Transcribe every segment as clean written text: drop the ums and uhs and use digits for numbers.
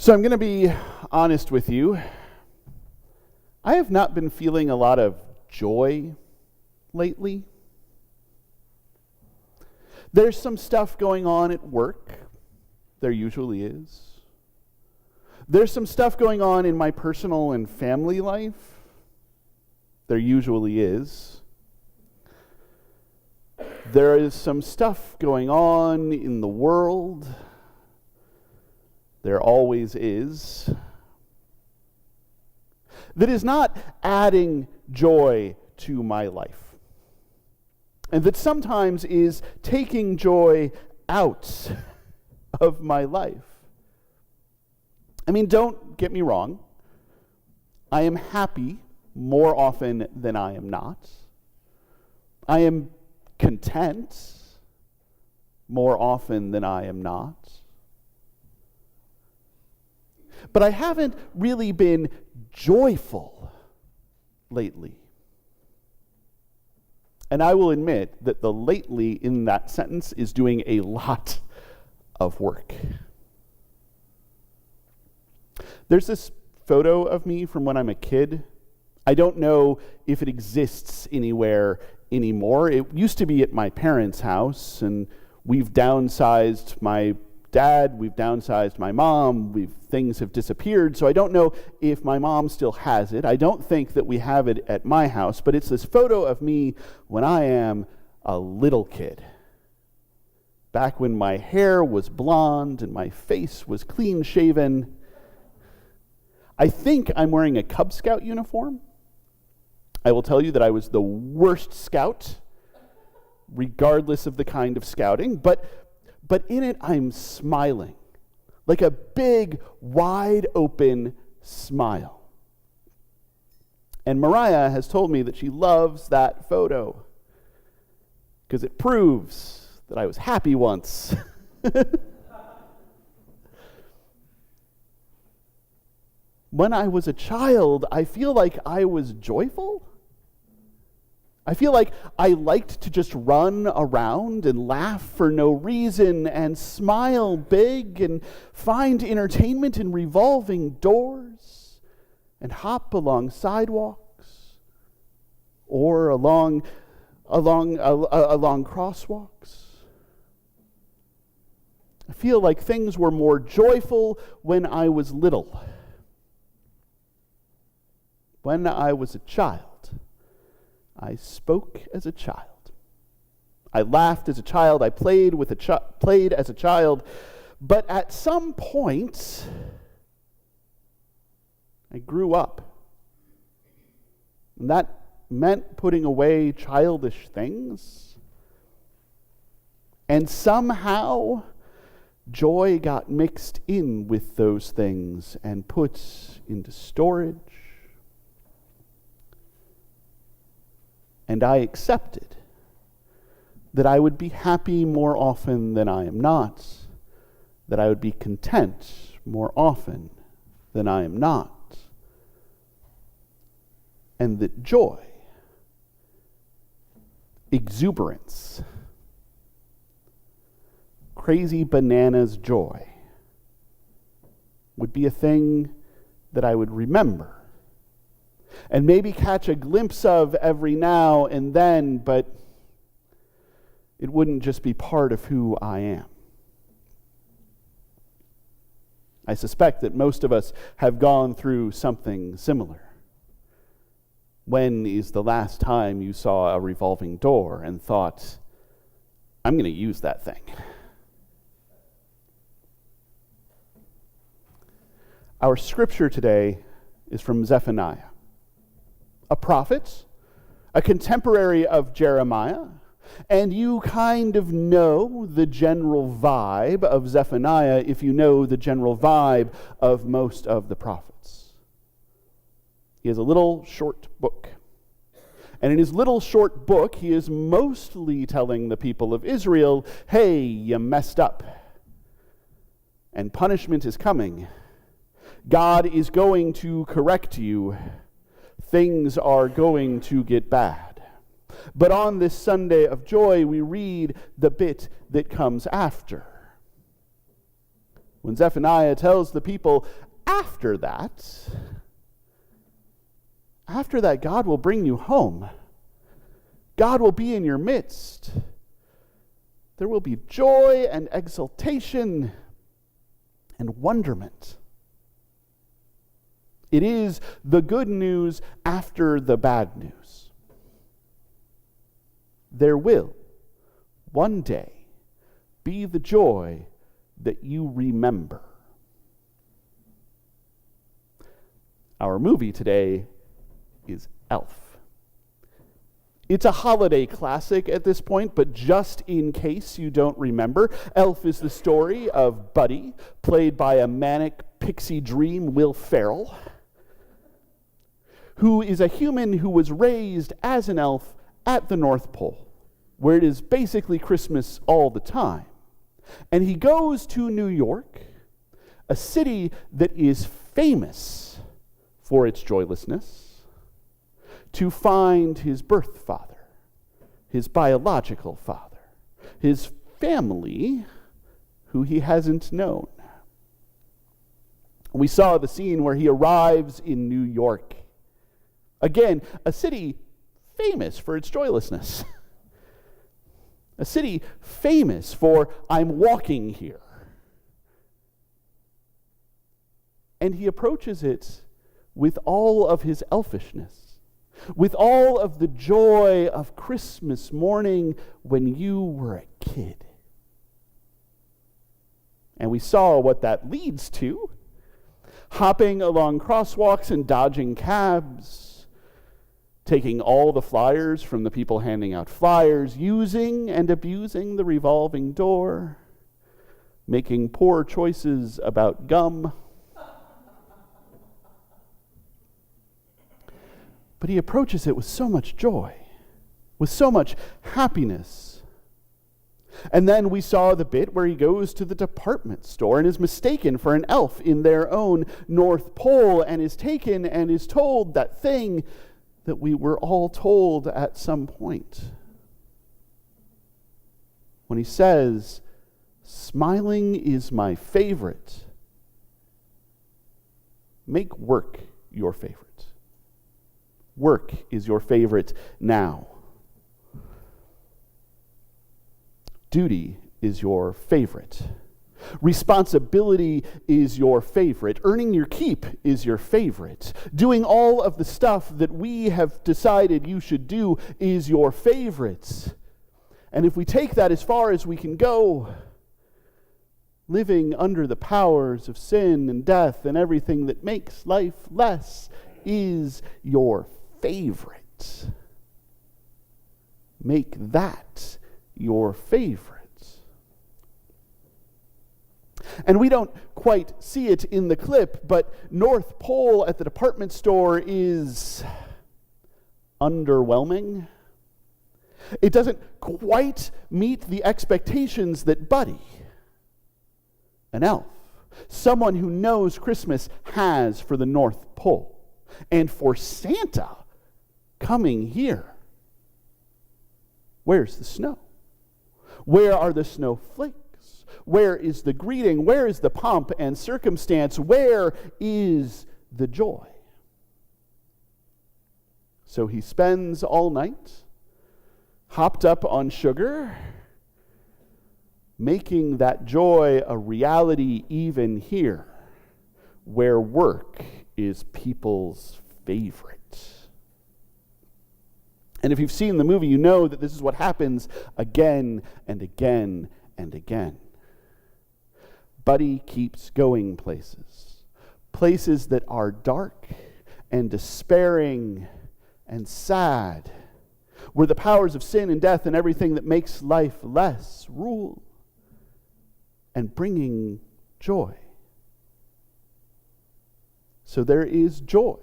So I'm going to be honest with you. I have not been feeling a lot of joy lately. There's some stuff going on at work. There usually is. There's some stuff going on in my personal and family life. There usually is. There is some stuff going on in the world. There always is. That is not adding joy to my life. And that sometimes is taking joy out of my life. I mean, don't get me wrong. I am happy more often than I am not. I am content more often than I am not. But I haven't really been joyful lately. And I will admit that the lately in that sentence is doing a lot of work. There's this photo of me from when I'm a kid. I don't know if it exists anywhere anymore. It used to be at my parents' house, and we've downsized my dad, we've downsized my mom, things have disappeared, so I don't know if my mom still has it. I don't think that we have it at my house, but it's this photo of me when I am a little kid. Back when my hair was blonde and my face was clean shaven. I think I'm wearing a Cub Scout uniform. I will tell you that I was the worst scout, regardless of the kind of scouting, but in it I'm smiling, like a big, wide open smile. And Mariah has told me that she loves that photo because it proves that I was happy once. When I was a child, I feel like I was joyful. I feel like I liked to just run around and laugh for no reason and smile big and find entertainment in revolving doors and hop along sidewalks or along crosswalks. I feel like things were more joyful when I was little. When I was a child, I spoke as a child. I laughed as a child. I played as a child. But at some point, I grew up. And that meant putting away childish things. And somehow, joy got mixed in with those things and put into storage. And I accepted that I would be happy more often than I am not, that I would be content more often than I am not, and that joy, exuberance, crazy bananas joy would be a thing that I would remember. And maybe catch a glimpse of every now and then, but it wouldn't just be part of who I am. I suspect that most of us have gone through something similar. When is the last time you saw a revolving door and thought, I'm going to use that thing? Our scripture today is from Zephaniah, a prophet, a contemporary of Jeremiah, and you kind of know the general vibe of Zephaniah if you know the general vibe of most of the prophets. He has a little short book. And in his little short book, he is mostly telling the people of Israel, hey, you messed up. And punishment is coming. God is going to correct you. Things are going to get bad. But on this Sunday of joy, we read the bit that comes after. When Zephaniah tells the people, after that, God will bring you home. God will be in your midst. There will be joy and exultation and wonderment. It is the good news after the bad news. There will, one day, be the joy that you remember. Our movie today is Elf. It's a holiday classic at this point, but just in case you don't remember, Elf is the story of Buddy, played by a manic pixie dream Will Ferrell, who is a human who was raised as an elf at the North Pole, where it is basically Christmas all the time. And he goes to New York, a city that is famous for its joylessness, to find his birth father, his biological father, his family, who he hasn't known. We saw the scene where he arrives in New York. Again, a city famous for its joylessness. A city famous for, I'm walking here. And he approaches it with all of his elfishness, with all of the joy of Christmas morning when you were a kid. And we saw what that leads to: hopping along crosswalks and dodging cabs, taking all the flyers from the people handing out flyers, using and abusing the revolving door, making poor choices about gum. But he approaches it with so much joy, with so much happiness. And then we saw the bit where he goes to the department store and is mistaken for an elf in their own North Pole, and is taken and is told that thing that we were all told at some point. When he says, "Smiling is my favorite," make work your favorite. Work is your favorite now. Duty is your favorite. Responsibility is your favorite. Earning your keep is your favorite. Doing all of the stuff that we have decided you should do is your favorite. And if we take that as far as we can go, living under the powers of sin and death and everything that makes life less is your favorite. Make that your favorite. And we don't quite see it in the clip, but North Pole at the department store is underwhelming. It doesn't quite meet the expectations that Buddy, an elf, someone who knows Christmas, has for the North Pole and for Santa coming here. Where's the snow? Where are the snowflakes? Where is the greeting? Where is the pomp and circumstance? Where is the joy? So he spends all night hopped up on sugar, making that joy a reality even here, where work is people's favorite. And if you've seen the movie, you know that this is what happens again and again and again. Buddy keeps going places that are dark and despairing and sad, where the powers of sin and death and everything that makes life less rule, and bringing joy. So there is joy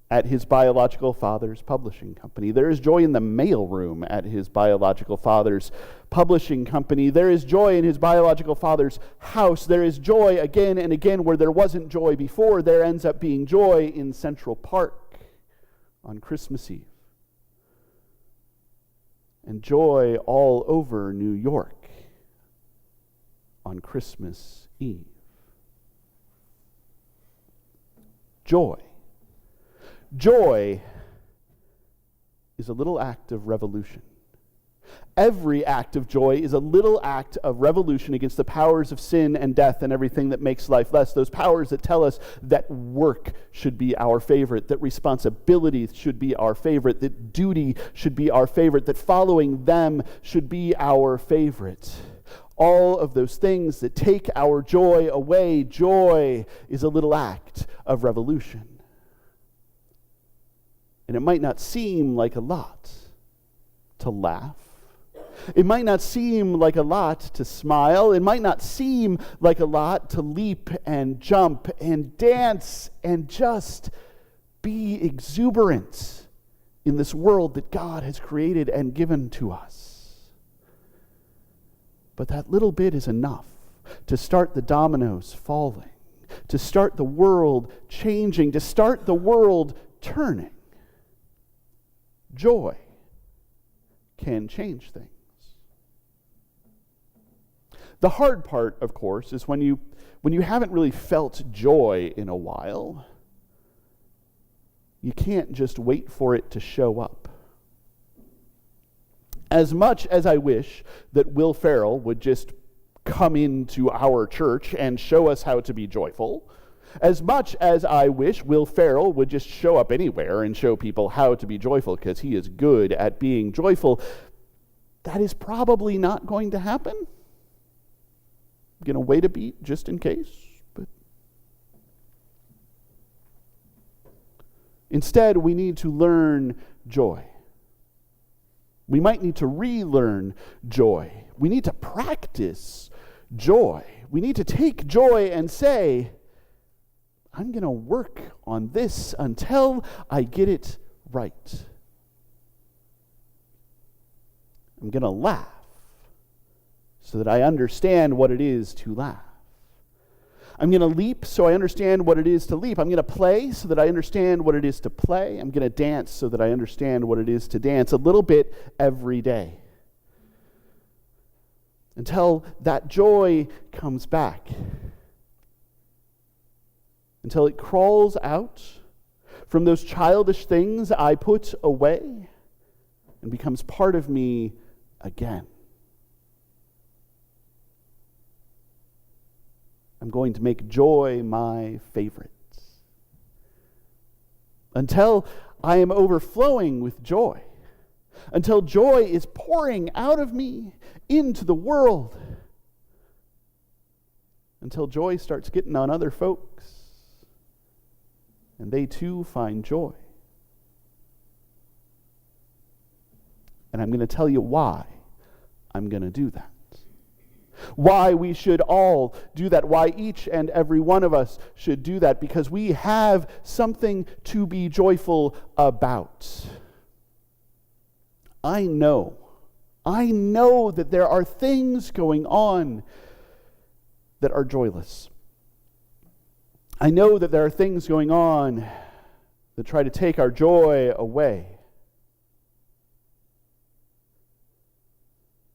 at his biological father's publishing company. There is joy in the mailroom at his biological father's publishing company. There is joy in his biological father's house. There is joy again and again where there wasn't joy before. There ends up being joy in Central Park on Christmas Eve. And joy all over New York on Christmas Eve. Joy. Joy is a little act of revolution. Every act of joy is a little act of revolution against the powers of sin and death and everything that makes life less. Those powers that tell us that work should be our favorite, that responsibility should be our favorite, that duty should be our favorite, that following them should be our favorite. All of those things that take our joy away. Joy is a little act of revolution. And it might not seem like a lot to laugh. It might not seem like a lot to smile. It might not seem like a lot to leap and jump and dance and just be exuberant in this world that God has created and given to us. But that little bit is enough to start the dominoes falling, to start the world changing, to start the world turning. Joy can change things. The hard part, of course, is when you haven't really felt joy in a while, you can't just wait for it to show up. As much as I wish that Will Ferrell would just come into our church and show us how to be joyful, as much as I wish Will Ferrell would just show up anywhere and show people how to be joyful because he is good at being joyful, that is probably not going to happen. I'm going to wait a beat just in case. But instead, we need to learn joy. We might need to relearn joy. We need to practice joy. We need to take joy and say, I'm going to work on this until I get it right. I'm going to laugh so that I understand what it is to laugh. I'm going to leap so I understand what it is to leap. I'm going to play so that I understand what it is to play. I'm going to dance so that I understand what it is to dance, a little bit every day, until that joy comes back, until it crawls out from those childish things I put away and becomes part of me again. I'm going to make joy my favorite until I am overflowing with joy, until joy is pouring out of me into the world, until joy starts getting on other folks and they too find joy. And I'm going to tell you why I'm going to do that. Why we should all do that. Why each and every one of us should do that. Because we have something to be joyful about. I know that there are things going on that are joyless. I know that there are things going on that try to take our joy away.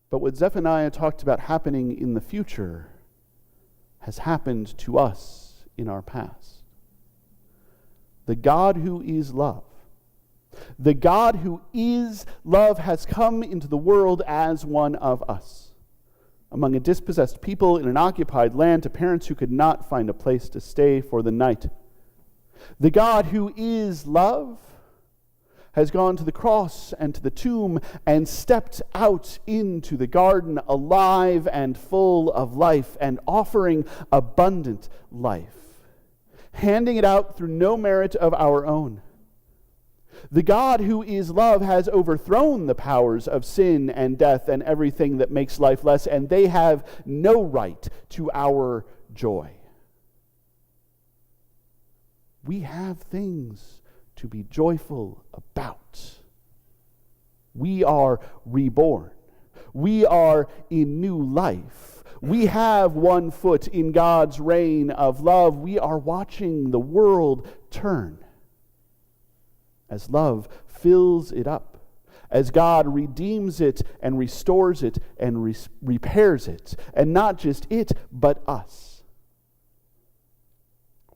But what Zephaniah talked about happening in the future has happened to us in our past. The God who is love, has come into the world as one of us, among a dispossessed people in an occupied land, to parents who could not find a place to stay for the night. The God who is love has gone to the cross and to the tomb and stepped out into the garden alive and full of life and offering abundant life, handing it out through no merit of our own. The God who is love has overthrown the powers of sin and death and everything that makes life less, and they have no right to our joy. We have things to be joyful about. We are reborn. We are in new life. We have one foot in God's reign of love. We are watching the world turn as love fills it up, as God redeems it and restores it and repairs it, and not just it, but us.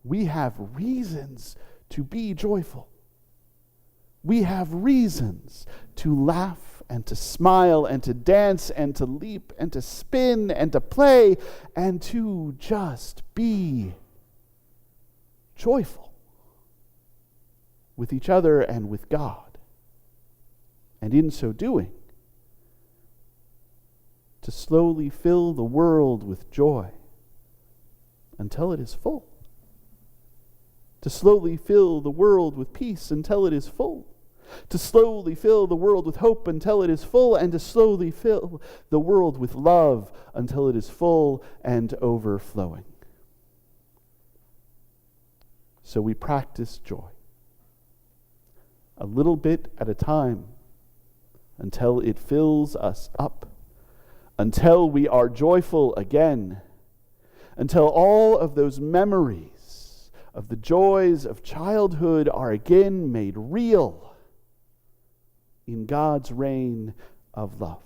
We have reasons to be joyful. We have reasons to laugh and to smile and to dance and to leap and to spin and to play and to just be joyful with each other and with God. And in so doing, to slowly fill the world with joy until it is full. To slowly fill the world with peace until it is full. To slowly fill the world with hope until it is full, and to slowly fill the world with love until it is full and overflowing. So we practice joy, a little bit at a time, until it fills us up, until we are joyful again, until all of those memories of the joys of childhood are again made real in God's reign of love.